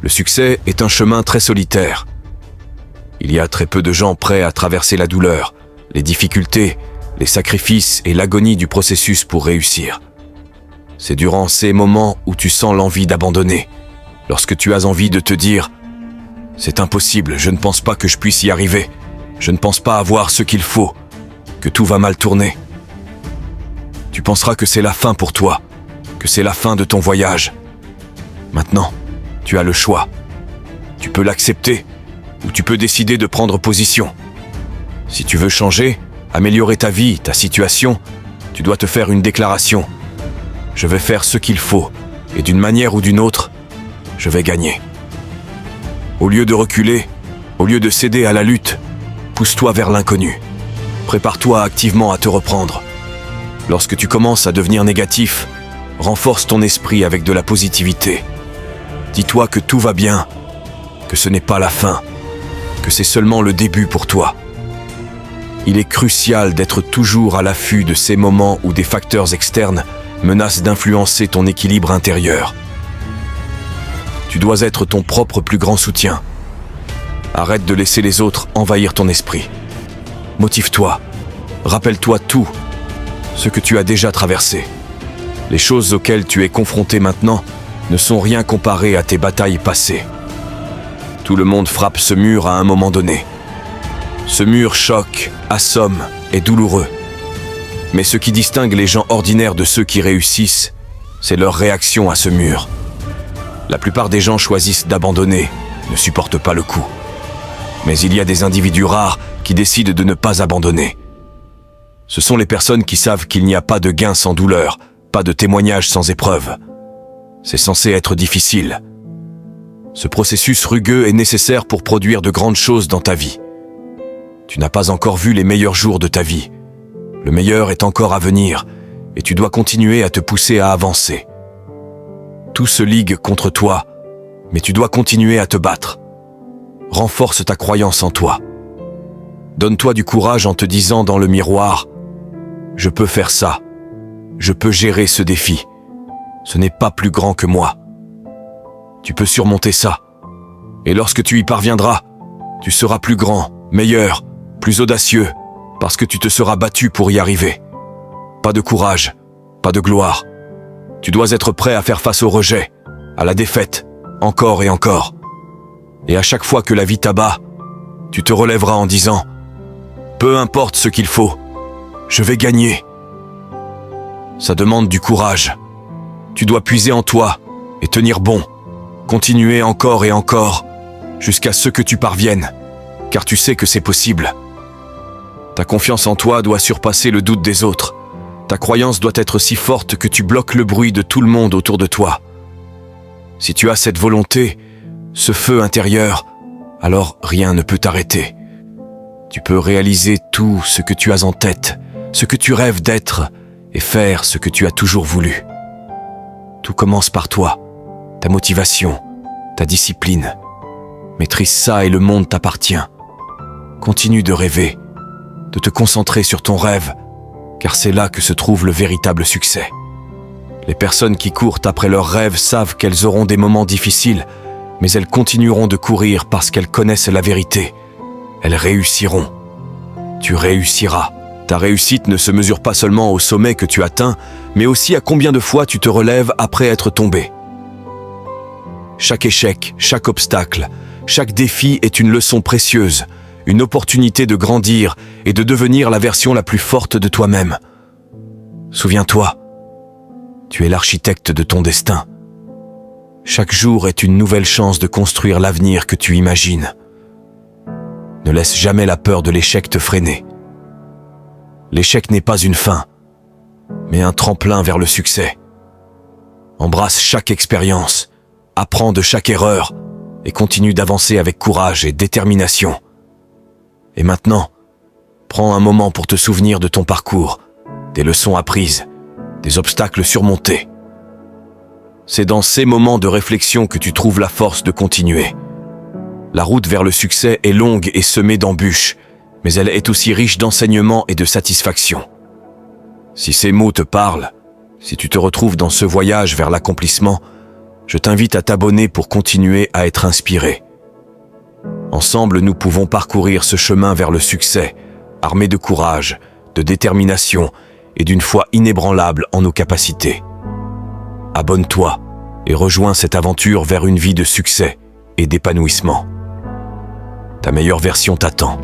Le succès est un chemin très solitaire. Il y a très peu de gens prêts à traverser la douleur, les difficultés, les sacrifices et l'agonie du processus pour réussir. C'est durant ces moments où tu sens l'envie d'abandonner, lorsque tu as envie de te dire « C'est impossible, je ne pense pas que je puisse y arriver, je ne pense pas avoir ce qu'il faut, que tout va mal tourner. » Tu penseras que c'est la fin pour toi, que c'est la fin de ton voyage. Maintenant, tu as le choix. Tu peux l'accepter ou tu peux décider de prendre position. Si tu veux changer, améliorer ta vie, ta situation, tu dois te faire une déclaration. Je vais faire ce qu'il faut et d'une manière ou d'une autre, je vais gagner. Au lieu de reculer, au lieu de céder à la lutte, pousse-toi vers l'inconnu. Prépare-toi activement à te reprendre. Lorsque tu commences à devenir négatif, renforce ton esprit avec de la positivité. Dis-toi que tout va bien, que ce n'est pas la fin, que c'est seulement le début pour toi. Il est crucial d'être toujours à l'affût de ces moments où des facteurs externes menacent d'influencer ton équilibre intérieur. Tu dois être ton propre plus grand soutien. Arrête de laisser les autres envahir ton esprit. Motive-toi, rappelle-toi tout, ce que tu as déjà traversé. Les choses auxquelles tu es confronté maintenant ne sont rien comparées à tes batailles passées. Tout le monde frappe ce mur à un moment donné. Ce mur choque, assomme, est douloureux. Mais ce qui distingue les gens ordinaires de ceux qui réussissent, c'est leur réaction à ce mur. La plupart des gens choisissent d'abandonner, ne supportent pas le coup. Mais il y a des individus rares qui décident de ne pas abandonner. Ce sont les personnes qui savent qu'il n'y a pas de gain sans douleur, pas de témoignage sans épreuve. C'est censé être difficile. Ce processus rugueux est nécessaire pour produire de grandes choses dans ta vie. Tu n'as pas encore vu les meilleurs jours de ta vie. Le meilleur est encore à venir et tu dois continuer à te pousser à avancer. Tout se ligue contre toi, mais tu dois continuer à te battre. Renforce ta croyance en toi. Donne-toi du courage en te disant dans le miroir « Je peux faire ça. Je peux gérer ce défi. Ce n'est pas plus grand que moi. » Tu peux surmonter ça. Et lorsque tu y parviendras, tu seras plus grand, meilleur, plus audacieux, parce que tu te seras battu pour y arriver. Pas de courage, pas de gloire. Tu dois être prêt à faire face au rejet, à la défaite, encore et encore. Et à chaque fois que la vie t'abat, tu te relèveras en disant « Peu importe ce qu'il faut, je vais gagner. » Ça demande du courage. Tu dois puiser en toi et tenir bon. Continuer encore et encore, jusqu'à ce que tu parviennes, car tu sais que c'est possible. Ta confiance en toi doit surpasser le doute des autres. Ta croyance doit être si forte que tu bloques le bruit de tout le monde autour de toi. Si tu as cette volonté, ce feu intérieur, alors rien ne peut t'arrêter. Tu peux réaliser tout ce que tu as en tête, ce que tu rêves d'être, et faire ce que tu as toujours voulu. Tout commence par toi. Ta motivation, ta discipline. Maîtrise ça et le monde t'appartient. Continue de rêver, de te concentrer sur ton rêve, car c'est là que se trouve le véritable succès. Les personnes qui courent après leurs rêves savent qu'elles auront des moments difficiles, mais elles continueront de courir parce qu'elles connaissent la vérité. Elles réussiront. Tu réussiras. Ta réussite ne se mesure pas seulement au sommet que tu atteins, mais aussi à combien de fois tu te relèves après être tombé. Chaque échec, chaque obstacle, chaque défi est une leçon précieuse, une opportunité de grandir et de devenir la version la plus forte de toi-même. Souviens-toi, tu es l'architecte de ton destin. Chaque jour est une nouvelle chance de construire l'avenir que tu imagines. Ne laisse jamais la peur de l'échec te freiner. L'échec n'est pas une fin, mais un tremplin vers le succès. Embrasse chaque expérience, apprends de chaque erreur et continue d'avancer avec courage et détermination. Et maintenant, prends un moment pour te souvenir de ton parcours, des leçons apprises, des obstacles surmontés. C'est dans ces moments de réflexion que tu trouves la force de continuer. La route vers le succès est longue et semée d'embûches, mais elle est aussi riche d'enseignements et de satisfaction. Si ces mots te parlent, si tu te retrouves dans ce voyage vers l'accomplissement, Je t'invite à t'abonner pour continuer à être inspiré. Ensemble, nous pouvons parcourir ce chemin vers le succès, armés de courage, de détermination et d'une foi inébranlable en nos capacités. Abonne-toi et rejoins cette aventure vers une vie de succès et d'épanouissement. Ta meilleure version t'attend.